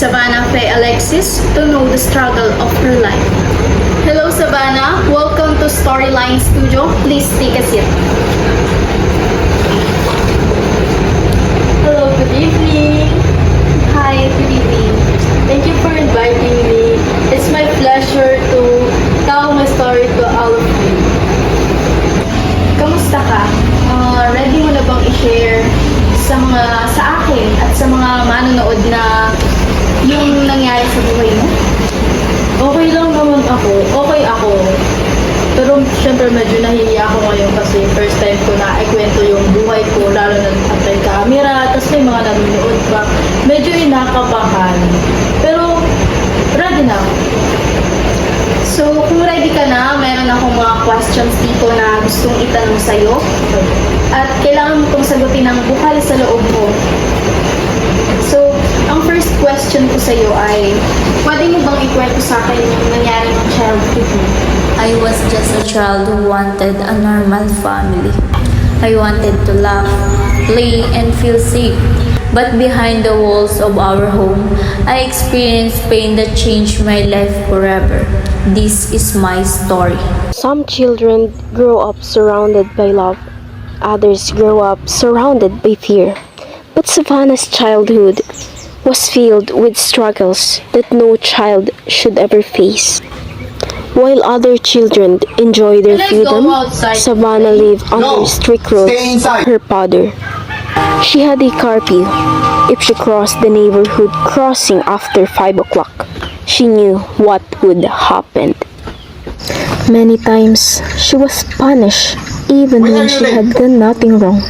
Savannah Faye Alexis to know the struggle of her life. Hello Savannah, welcome to Storyline Studio. Please take a seat. Hello, good evening. Hi, good evening. Thank you for inviting me. It's my pleasure to tell my story to all of you. Kamusta ka? Ready mo na bang i-share sa akin at sa mga manonood na yung nangyari sa buhay mo? Okay lang naman ako. Okay ako. Pero syempre medyo nahihiya ako ngayon kasi first time ko na ikwento yung buhay ko, lalo na sa camera, tapos may mga nanonood pa. Medyo inakabahan. Pero ready na ako. So, kung ready ka na, meron akong mga questions dito na gustong itanong sa'yo. At kailangan mo itong sagutin ng bukal sa loob mo. So, ang first question ko sa'yo ay, pwede mo bang ikwento sa akin yung nangyari ng childhood mo? I was just a child who wanted a normal family. I wanted to laugh, play, and feel safe. But behind the walls of our home, I experienced pain that changed my life forever. This is my story. Some children grow up surrounded by love. Others grow up surrounded by fear. But Savannah's childhood was filled with struggles that no child should ever face. While other children enjoy their freedom, Savannah lived under strict rules of her father. She had a curfew. If she crossed the neighborhood crossing after 5 o'clock, she knew what would happen. Many times, she was punished even when she had done nothing wrong.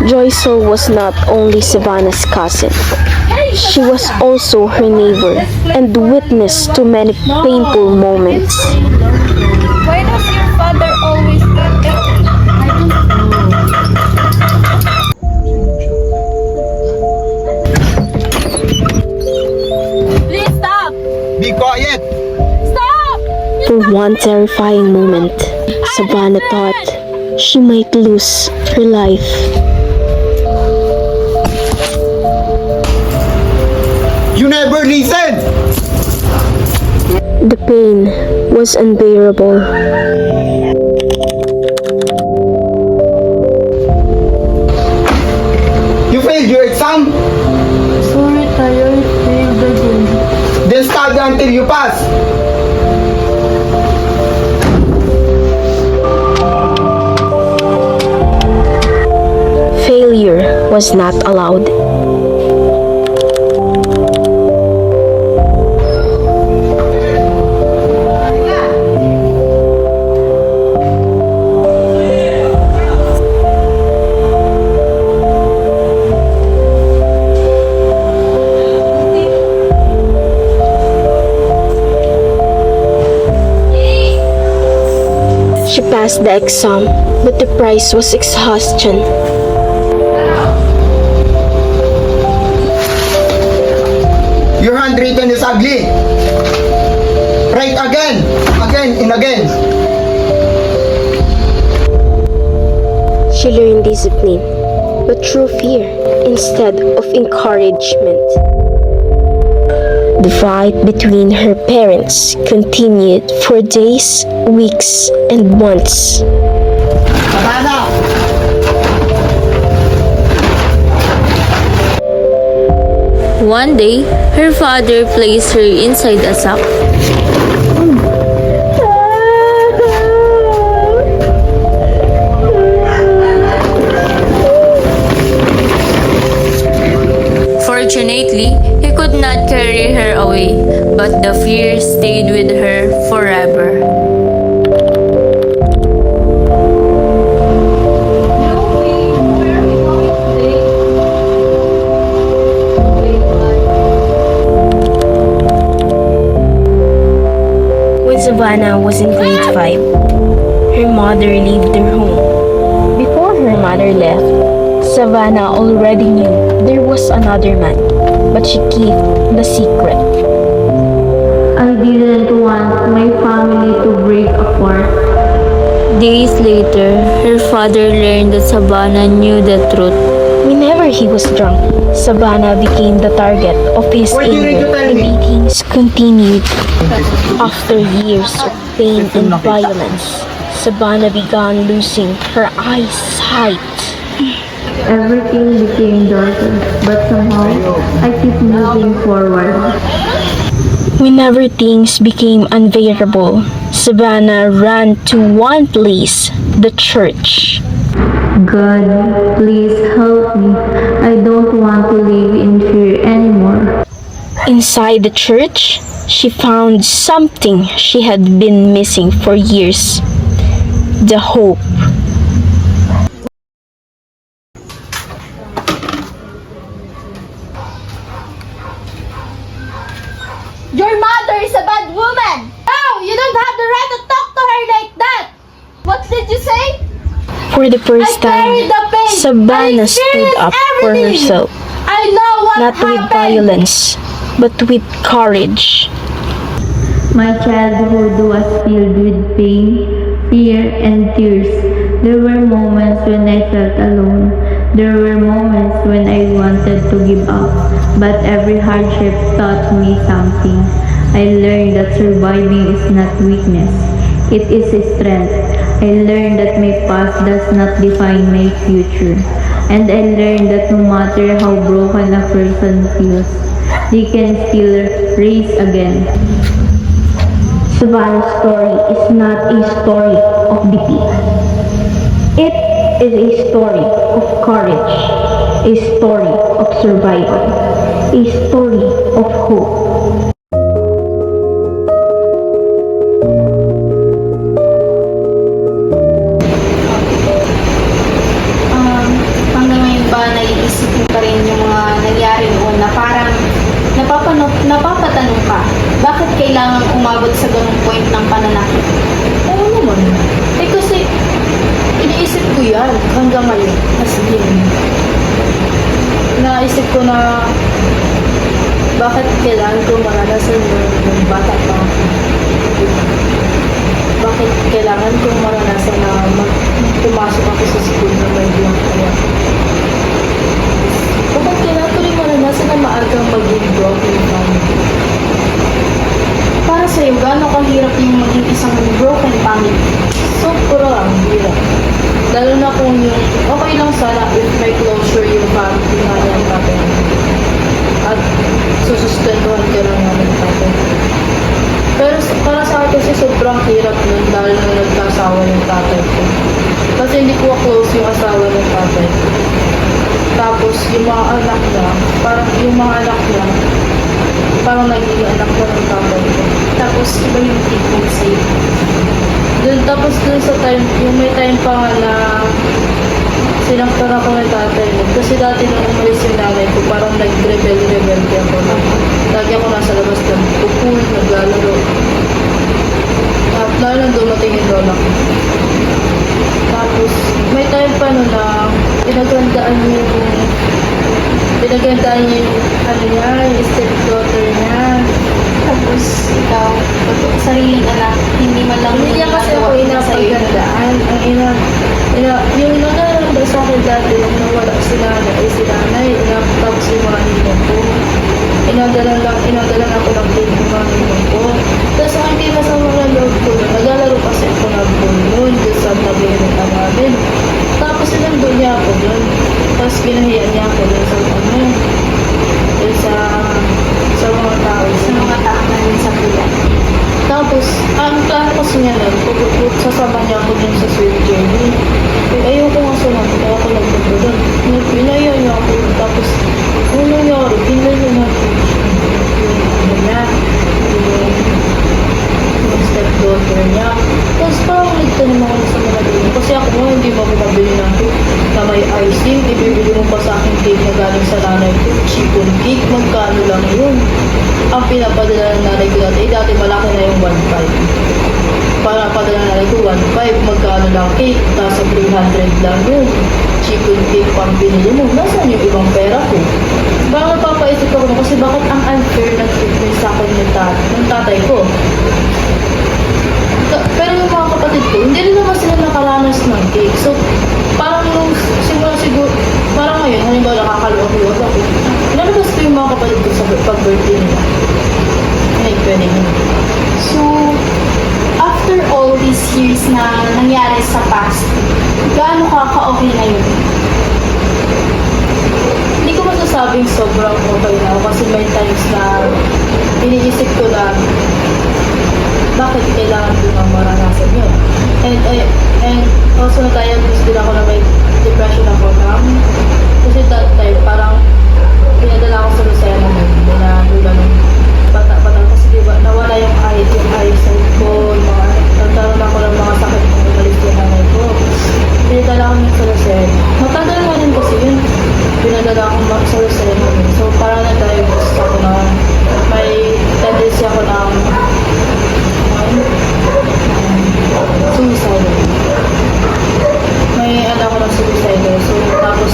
Joycel was not only Savannah's cousin. She was also her neighbor and witness to many painful moments. Why does your father always protect me? Please stop! Be quiet! Stop! For one terrifying moment, Savannah thought she might lose her life. You never listen! The pain was unbearable. You failed your exam? Sorry, tayo. Failed again. Then study until you pass. Failure was not allowed. She passed the exam, but the price was exhaustion. Your handwritten is ugly. Write again, again and again. She learned discipline, but through fear instead of encouragement. The fight between her parents continued for days, weeks, and months. Savannah! One day, her father placed her inside a sack. Fortunately, he could not carry her away, but the fear stayed with her forever. When Savannah was in grade 5, her mother left her home. Before her mother left, Savannah already knew there was another man, but she kept the secret. I didn't want my family to break apart. Days later, her father learned that Savannah knew the truth. Whenever he was drunk, Savannah became the target of his What do you need to anger. tell The me? beatings continued. After years of pain and violence, Savannah began losing her eyesight. Everything became darker, but somehow I keep moving forward. Whenever things became unbearable, Savannah ran to one place, the church. God, please help me. I don't want to live in fear anymore. Inside the church, she found something she had been missing for years: the hope. Your mother is a bad woman! No! You don't have the right to talk to her like that! What did you say? For the first carried time, the pain. Savannah I stood experienced up for everything. herself, I know what not with happened! violence, but with courage. My childhood was filled with pain, fear, and tears. There were moments when I felt alone. There were moments when I wanted to give up. But every hardship taught me something. I learned that surviving is not weakness. It is strength. I learned that my past does not define my future. And I learned that no matter how broken a person feels, they can still rise again. Savannah's story is not a story of defeat. It is a story of courage, a story of survival, a story of hope. Hanggang ngayon ba naiisip mo pa rin yung mga nangyari noon na parang napapatanong ka, bakit kailangan umabot sa ganung point ng pananakit? Oo naman. Eh kasi, iniisip ko yan hanggang ngayon. As in, naisip ko na bakit kailangan ko maranasan yung bata pa ako. Bakit kailangan kong maranasan na pumasok ako sa school na may blank kaya. Bakit kailangan ko rin maranasan na maagang maging broken family. Para sa'yo, gaano kahirap yung maging isang broken family? Sobrang hirap. Lalo na kung yung, okay lang sana if may closure yung family na yung tatay. At susustentuhan ka lang namin tatay. Pero para sa akin kasi sobrang hirap nun dahil nung nagkasawa yung tatay ko. Kasi hindi ko close yung asawa ng tatay ko. Tapos yung mga anak niya, parang naging anak ko ng tatay ko. Tapos, iba yung treatment sa'yo. Tapos dun sa time, yung may time pa nga na sinaktan ako ng tatay ko. Kasi dati nung umalis yung nanay ko, parang nag-rebel-rebelde ako na. Lagi ako nasa labas ng pool, naglalaro. At lalo nang dumating yung lola ko. Tapos, may time pa nun na pinagandaan niya yung yung stepdaughter niya. Tapos, ikaw, sariling anak, hindi man lang Hindi niya kasi ako inapagandaan. Yung naglalanda sa akin dati, yung nawala si nanay, tapos yung mga ninong ko. Inadala ako ng plate ng mga ninong ko. Tapos ang hindi masama ng loob ko, naglalaro kasi ako ng pool noon, doon sa tabihin namin. Tapos sinandun niya ako doon. Tapos pinahiyan niya ako doon sa doon sa mga tao. sa mga tao na rin sa kuya. Tapos, ang plano kasi niya nun, sasama niya ako dun sa sweet journey. Ayoko nga sumama, kaya ako nagpunta dun. Pinayaw niya ako, tapos, ano nangyari, pinayaw niya ako. Yung stepdaughter niya. Tapos parang nagtanong ako sa mga dun. Kasi ako nga, hindi mo ako mabili ng cake na may icing. Ibibili mo pa sa akin cake na galing sa nanay ko. Chicken cake, magkano lang yun. Ang pinapadala ng nanay ko dati malaki na yung 1.5. Para padala ng nanay ko 1.5, magkano lang cake, nasa 300 lang yun. Chicken cake pang binili mo, nasaan yung ibang pera ko? Parang napapaisip ako na kasi bakit ang unfair na treatment sa akin ng tatay ko? Pero yung mga kapatid ko, hindi rin naman sila nakaranas ng cake. So, parang nung simula siguro, parang ngayon, kapatid ko sa pag-birthday nila. May pwede yun. So, after all these years na nangyari sa past, gaano ka ka-okay ngayon? Hindi ko masasabing sobrang okay na ako kasi may times na iniisip ko na bakit kailangan ko nang maranasan yun. And also na-diagnose din ako na may depression ako na kasi that time parang pinadala ko sa Lucena na dinadula ng bata-bata kasi diba nawala yung eyesight ko, nagkaroon ako ng mga sakit kung umalis yung nanay ko. Pinadala ko sa Lucena. Matagal nga din kasi yun. Pinadala ko sa Lucena. So parang na-diagnose ako na may tendency ako ng suicidal. May ako ng suicidal. So tapos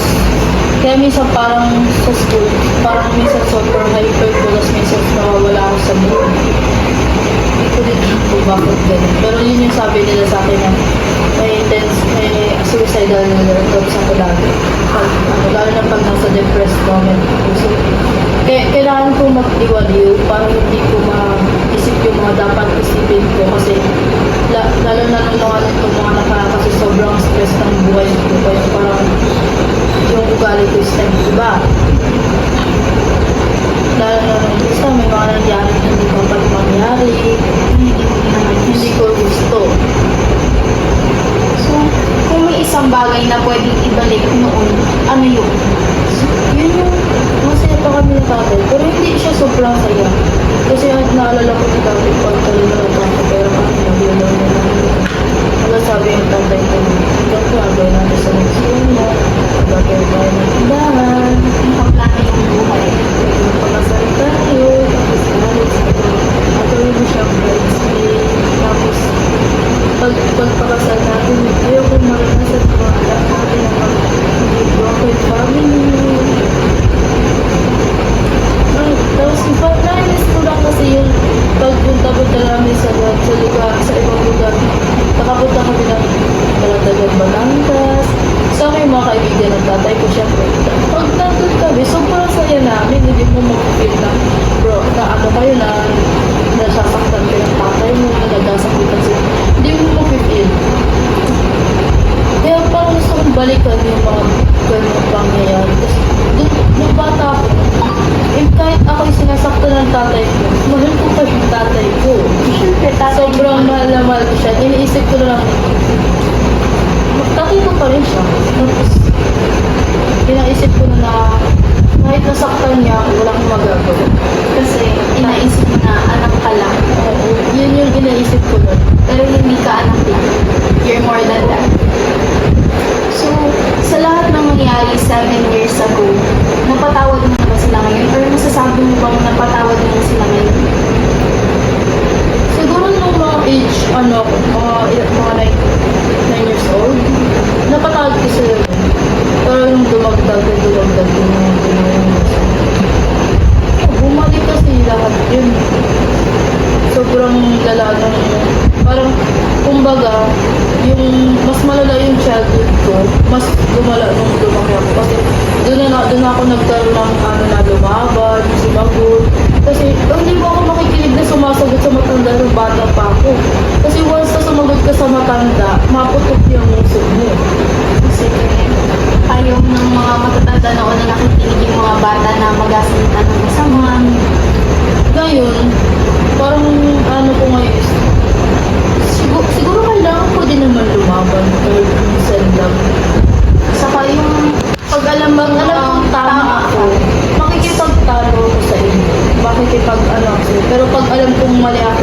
kaya minsan parang sa school, parang minsan super hyper ko, tapos minsan nawawala ako sa mood. Hindi ko din kung bakit ganun. Pero yun yung sabi nila sa akin na may suicidal thoughts ako lagi. Lalo na pag nasa depressed moment ako. So, kailangan ko mag-iwaliw para hindi ko ma-isip yung mga dapat isipin ko kasi lalo na nung mga nakaraan kasi sobrang stress ng buhay ko. Kaya parang yung ugali ko is time, diba? Lalo na nung gusto, may mga nangyari na hindi ko dapat mangyari, hindi ko gusto. So, kung may isang bagay na pwedeng ibalik noon, ano yun? Yun yung masaya pa kami ng tatay, pero hindi siya sobrang saya. Kasi naalala ko ng tatay pag talino ng tatay, pero kami nag-iulaw na namin. Wala sabi yung tatay ko, hanggang ko agay natin sa next year mo, bagay tayo ng tindahan, Importante yung buhay. pagkasal tayo, tapos alis, patuloy mo siyang bridesmaid, tapos pagpakasal natin, ayoko maranasan mga anak natin na mag-broken family. Tapos nainis ko lang kasi yung pagpunta-punta namin sa lugar, sa ibang lugar. Nakapunta kami ng Balatagan, Batangas. Sa akin yung mga kaibigan ng tatay ko, syempre. Pag nandun kami, sobrang saya namin. Hindi mo mag-feel na, bro, na ano kayo na nasasaktan kayo ng tatay mo, na nagsasakitan sila. Hindi mo mag-feel. Kaya parang gusto kong balikan yung mga ganong pangyayari. Nung bata ako, kahit ako yung sinasaktan ng tatay ko, mahal ko pa yung tatay ko. Siyempre, tatay Sobrang mahal na mahal ko siya. Iniisip ko na lang, tatay ko pa rin siya. Tapos, pinaisip ko na kahit nasaktan niya ako, wala akong magagawa. kasi inaisip mo na anak ka lang. Yun yung iniisip ko nun. Pero hindi ka anak lang. You're more than that. So, sa lahat ng nangyari 7 years ago, napatawad mo na ba sila ngayon? Or masasabi mo bang napatawad mo na sila ngayon? Siguro nung mga age, mga 9 years old, napatawad ko sila yun. Pero yung dumagdag bumalik kasi lahat yun. Sobrang lala ng, parang, kumbaga, yung mas malala yung childhood ko, mas lumala nung lumaki ako. Kasi doon ako nagkaroon ng na lumaban, sumagot. Kasi hindi mo ako makikinig na sumasagot sa matanda ng bata pa ako. Kasi once na sumagot ka sa matanda, maputok yung muso mo. Kasi ayaw ng mga matatanda noon na nakikinig yung mga bata na magasalita ng masama. Ngayon, parang ano ko ngayon is, siguro kailangan ko din naman lumaban or minsan lang. Saka yung Pag alam kong tama ako, makikipagtalo ako sa inyo. Makikipag-ano ako sa'yo. Pero pag alam kong mali ako,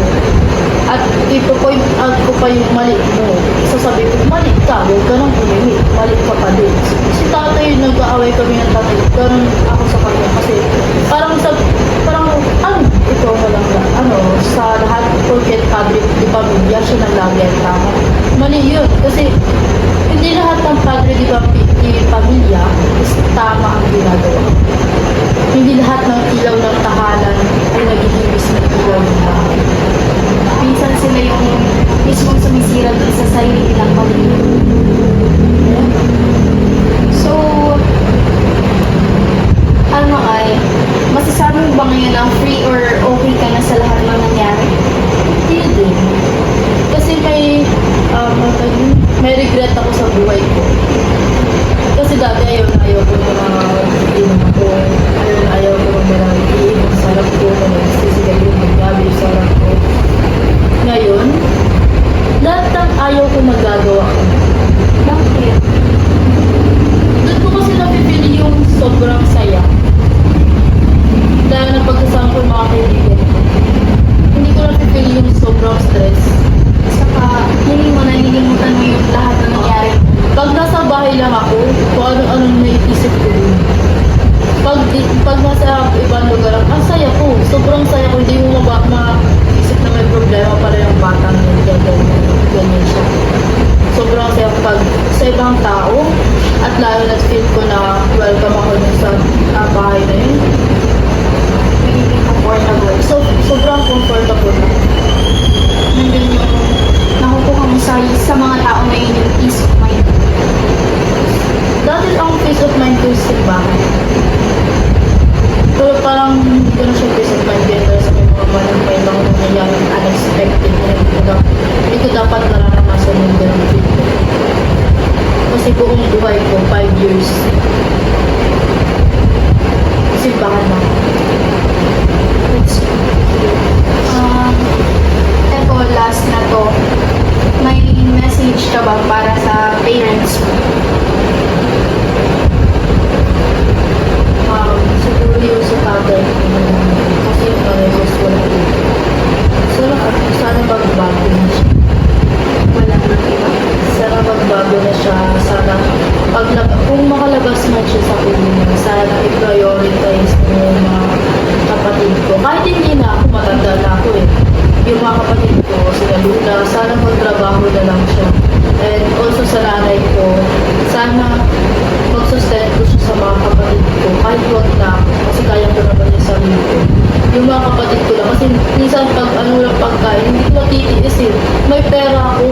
at ipo-point out ko pa yung mali mo, sasabihin ko, mali ka, huwag ka nang umimik, mali ka pa din. Si tatay, nag-aaway kami ng tatay, ganun ako sa kanya. Kasi parang ito na lang sa lahat, forget padre, di pamilya, siya nang lagi ang tama. Mali yun, kasi hindi lahat ng padre, di pamilya, is tama ang ginagawa. Hindi lahat ng ilaw ng tahanan ay nagigibis ng ilaw ng bahay. minsan sila yung mismong sumisira dun sa sarili nilang pamilya. So, ano ay, masasabi mo ba ngayon ang free or okay ka na sa lahat ng nangyari? Hindi din. Kasi may regret ako sa buhay ko. Kasi dati ayaw ko na inom ako. Ayaw ko na marami ang sarap ko. Nagsisigaw yung maggabi yung sarap ko. Ngayon, lahat ng ayaw ko magagawa ko. Bakit? Doon ko kasi napipili yung sobrang saya. Dahil napagkasama ko yung mga kaibigan ko. Hindi ko napipili yung sobrang stress. Saka, hindi mo nalilimutan mo yung lahat na nangyari. Pag nasa bahay lang ako, kung ano-anong naiisip ko dun. Pag nasa ibang lugar lang, ang saya ko. Sobrang saya ko. Hindi mo maisip na may problema para yung batang yun. Ganyan siya. Sobrang saya ko pag sa ibang tao. At lalo na feel ko na welcome ako dun sa bahay na yun. Magiging comfortable. So, sobrang comfortable na. Nandun yung nakukuha mo sa mga tao na yun yung peace of mind. Dati ang peace of mind ko sa bahay. Pero parang hindi ko na siya peace of mind din dahil sa may mga may mga nangyayaring unexpected na hindi ko dapat nararanasan yung ganun feel ko. Kasi buong buhay ko, 5 years. Simbahan na. Eto, last na to. May message ka ba para sa parents mo? Siguro yung sa tatay ko. Kasi yung parehas wala dito. Sana magbago na siya. Wala nang iba. Sana magbago na siya. Sana kung makalabas man siya sa kulungan, sana i-prioritize mo yung mga kapatid ko. Kahit hindi na ako, matanda na ako eh. Yung mga kapatid ko, sila Luna, sana magtrabaho na lang siya. And also sa nanay ko, sana magsustento siya sa mga kapatid ko. Kahit huwag na ako, kasi kaya ko naman yung sarili ko. Yung mga kapatid ko lang, kasi minsan pag ano lang pagkain, hindi ko matitiis eh. May pera ako.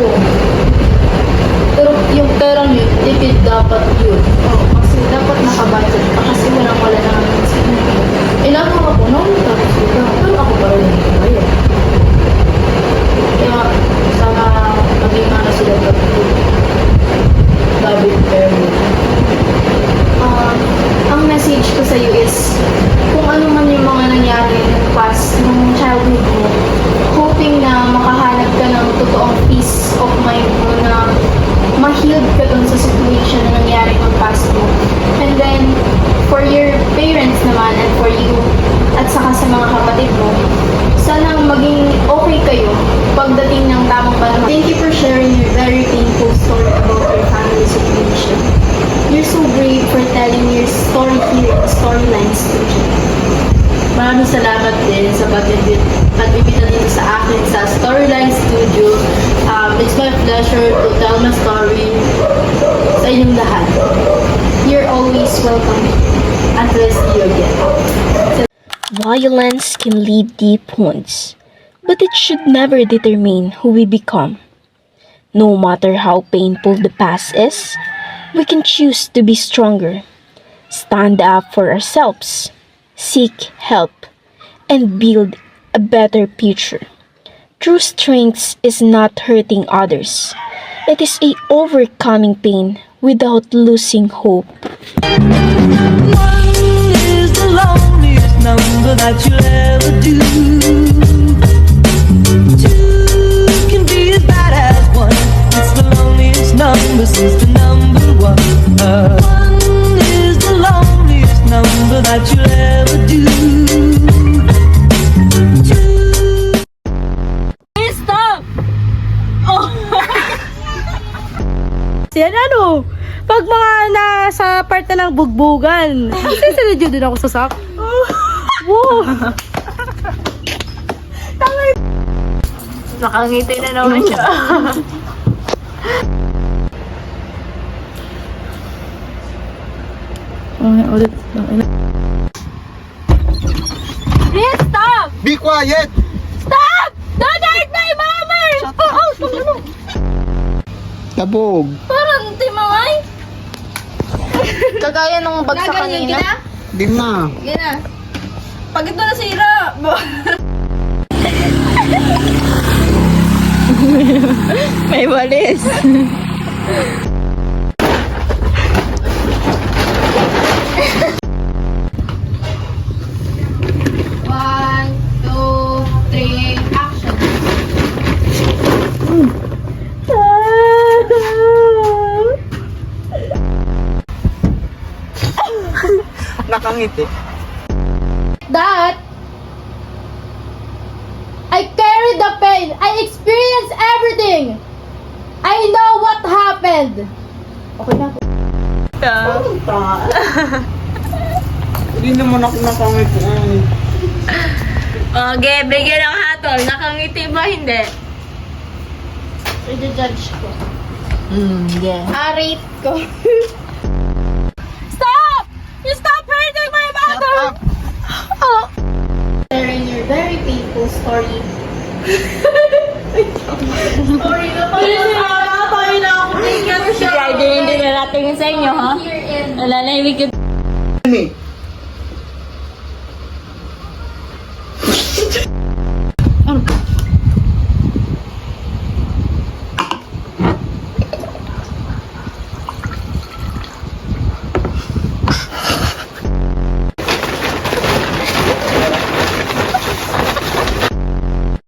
Pero yung perang yun, tipid dapat yun. Oo, kasi dapat nakabudget pa kasi wala naman sa inyo. Inagawa ko, tapos ko na. Pero ako pa rin yung kaya. Kaya sana maging ano sila kapatid. David Perry. Ang message ko sa iyo is, kung ano man yung mga nangyari ng past, ng childhood mo, hoping na makahanap ka ng totoong peace of mind mo na ma-healed ka dun sa situation na nangyari ng past mo. And then, for your parents naman and for you, at saka sa mga kapatid mo, sana maging okay kayo pagdating ng tamang panahon. Thank you for sharing your very painful story about your family situation. You're so brave for telling your story here in Storyline Studio. Maraming salamat din sa pagbibita dito sa akin sa Storyline Studio. It's my pleasure to tell my story sa inyong lahat. You're always welcome. Until I see you again. Violence can leave deep wounds, but it should never determine who we become. No matter how painful the past is, we can choose to be stronger, stand up for ourselves, seek help, and build a better future. True strength is not hurting others. It is overcoming pain without losing hope. One is the loneliest number that you'll ever do. Two can be as bad as one. It's the loneliest number since the number one. One is the loneliest number that you'll ever do. Yan ano, pag mga nasa part na ng bugbugan, sisunod yun din ako sa sak. Wow! Nakangiti na naman siya. Ulit. Please stop! Be quiet! Stop! Don't hurt my mama! Tabog. Parang timangay. Kagaya nung bagsak kanina. Di na. Yan na. Pag ito nasira, May walis. One, two, three, action. Nakangiti. that I carried the pain. I experienced everything. I know what happened. Okay na po. Hindi naman ako nakangiti. Okay, bigyan ng hatol. Nakangiti ba? Hindi. I-judge ko. Yeah. Rate ko. Stop! You stop hurting my mother! Sharing your very painful story. Story na pa. Tayo na ako. Kaya hindi narating sa inyo, ha? Here in Wala na ibig ko.